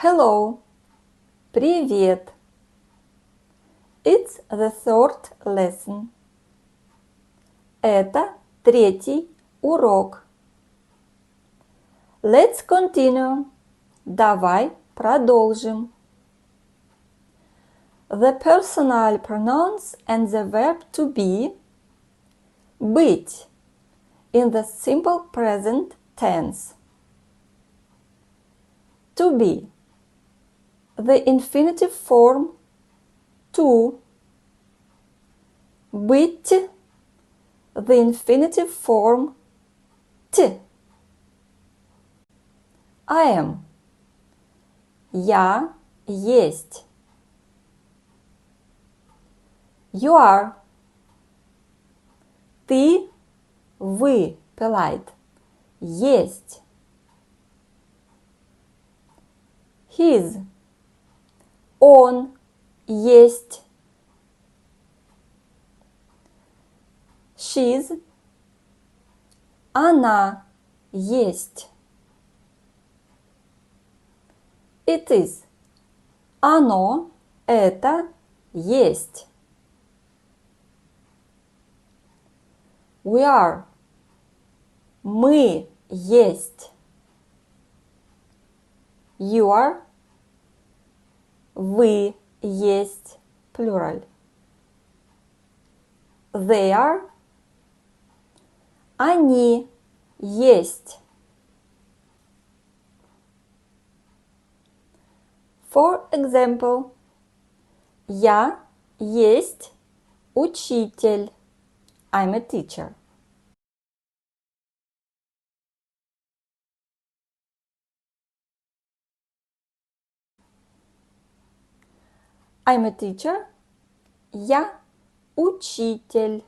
Hello. Привет. It's the third lesson. Это третий урок. Let's continue. Давай продолжим. The personal pronouns and the verb to be быть in the simple present tense. To be. The infinitive form to. Быть. The infinitive form t. I am. Я есть. You are. Ты, вы, polite. Есть. His. Он есть. She's. Она есть. It is. Оно, это, есть. We are. Мы есть. You are. Вы есть. Plural. They are. Они есть. For example, я есть учитель. I'm a teacher. I'm a teacher. Я учитель.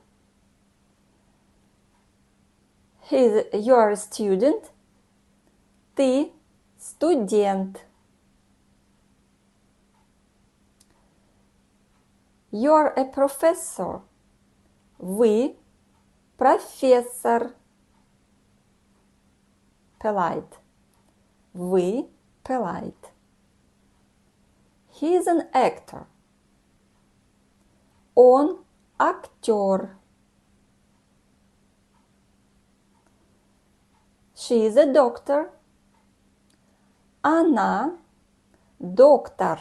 You're a student. Ты студент. You're a professor. Вы профессор. Polite. Вы polite. He is an actor. Он актер. She is a doctor. Она доктор.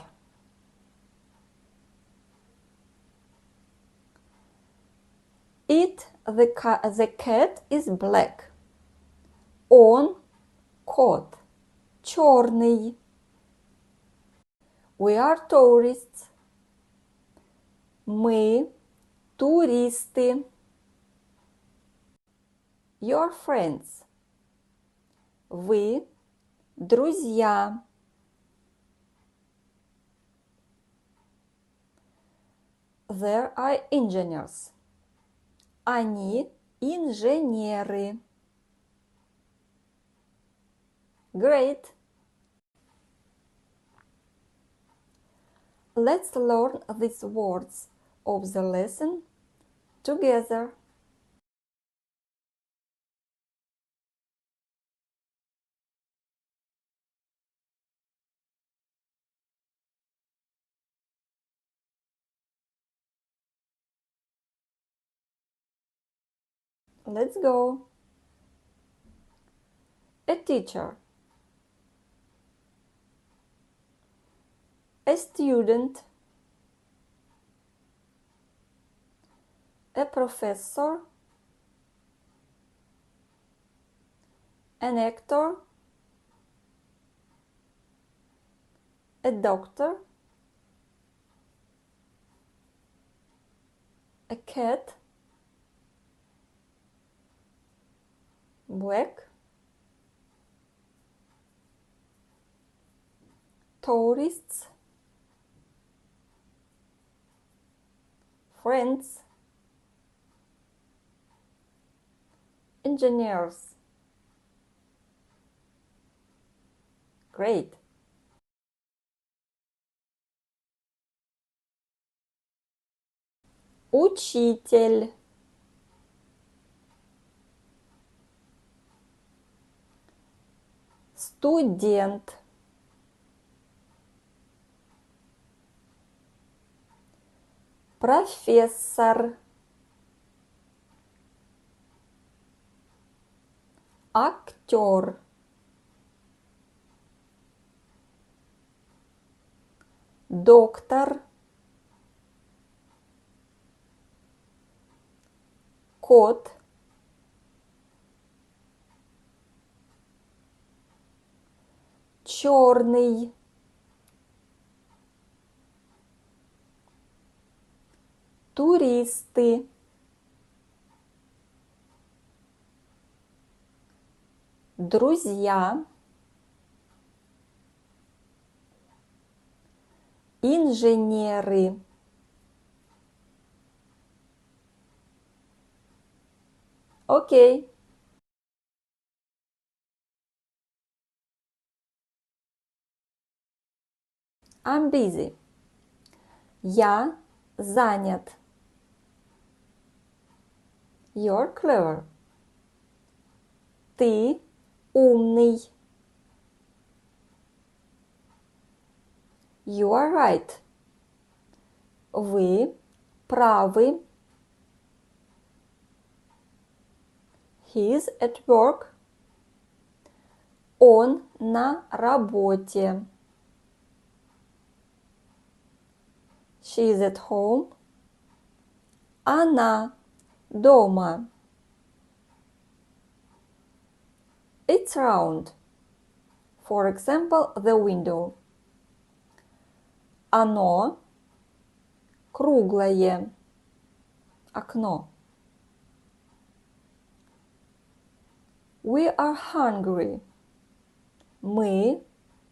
The cat is black. Он кот. Черный. We are tourists. Мы туристы. Your friends. Вы друзья. There are engineers. Они инженеры. Great. Let's learn these words of the lesson together. Let's go. A teacher. A student. A professor. An actor. A doctor. A cat. Black. Tourists. Friends. Engineers. Great. Учитель. Студент. профессор, актер, доктор, кот, черный, туристы, друзья, инженеры. Окей. I'm busy. Я занят. You're clever. Ты умный. You are right. Вы правы. He's at work. Он на работе. She's at home. Она дома. It's round. For example, the window. Оно круглое. Окно. We are hungry. Мы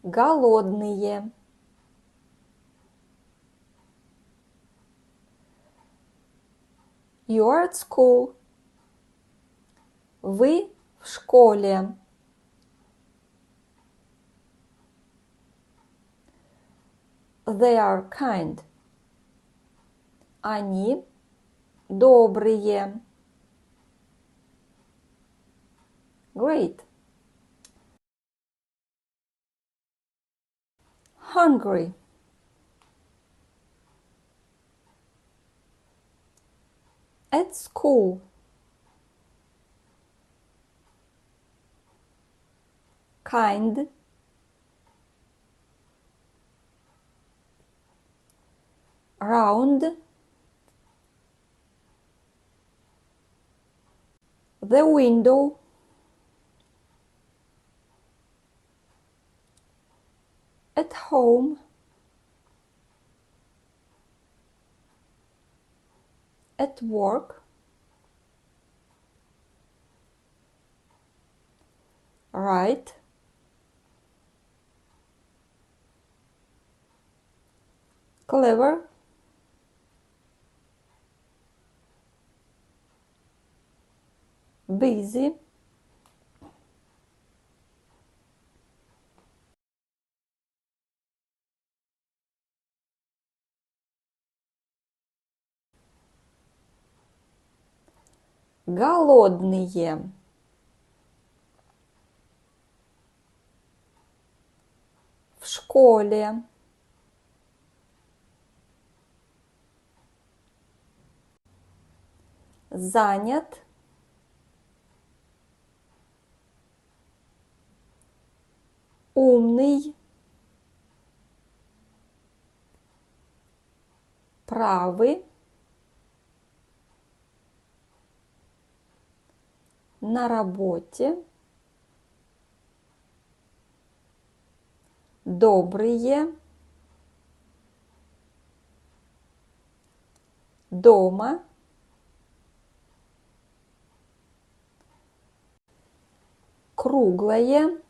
голодные. You are at school. Вы в школе. They are kind. Они добрые. Great. Hungry. At school. Kind. Round. The window. At home. At work. Right. Clever. Busy. Голодные. В школе. Занят. Умный. Правы. На работе. Добрые. Дома. Круглое.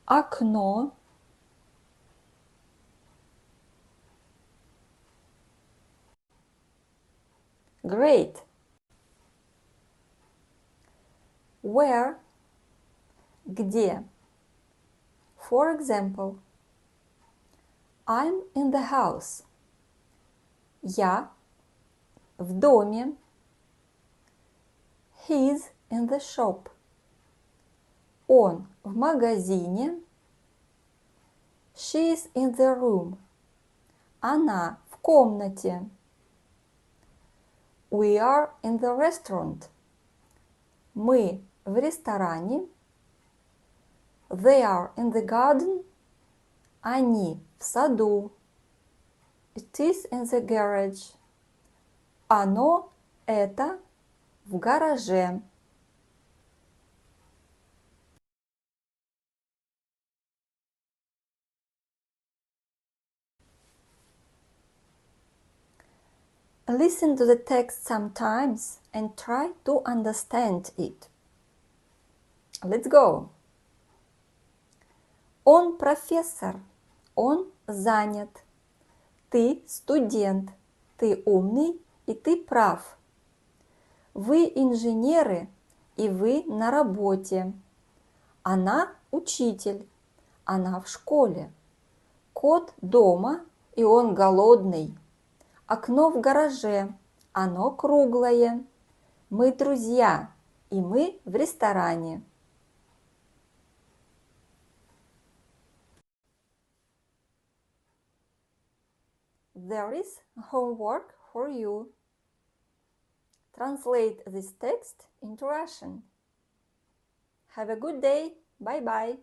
Окно. Great. Where? Где? For example, I'm in the house. Я в доме. He's in the shop. Он в магазине. She's in the room. Она в комнате. We are in the restaurant. Мы в ресторане. They are in the garden. Они в саду. It is in the garage. Оно, это, в гараже. Listen to the text sometimes and try to understand it. Let's go. Он профессор. Он занят. Ты студент. Ты умный и ты прав. Вы инженеры, и вы на работе. Она учитель. Она в школе. Кот дома, и он голодный. Окно в гараже. Оно круглое. Мы друзья, и мы в ресторане. There is homework for you. Translate this text into Russian. Have a good day. Bye-bye.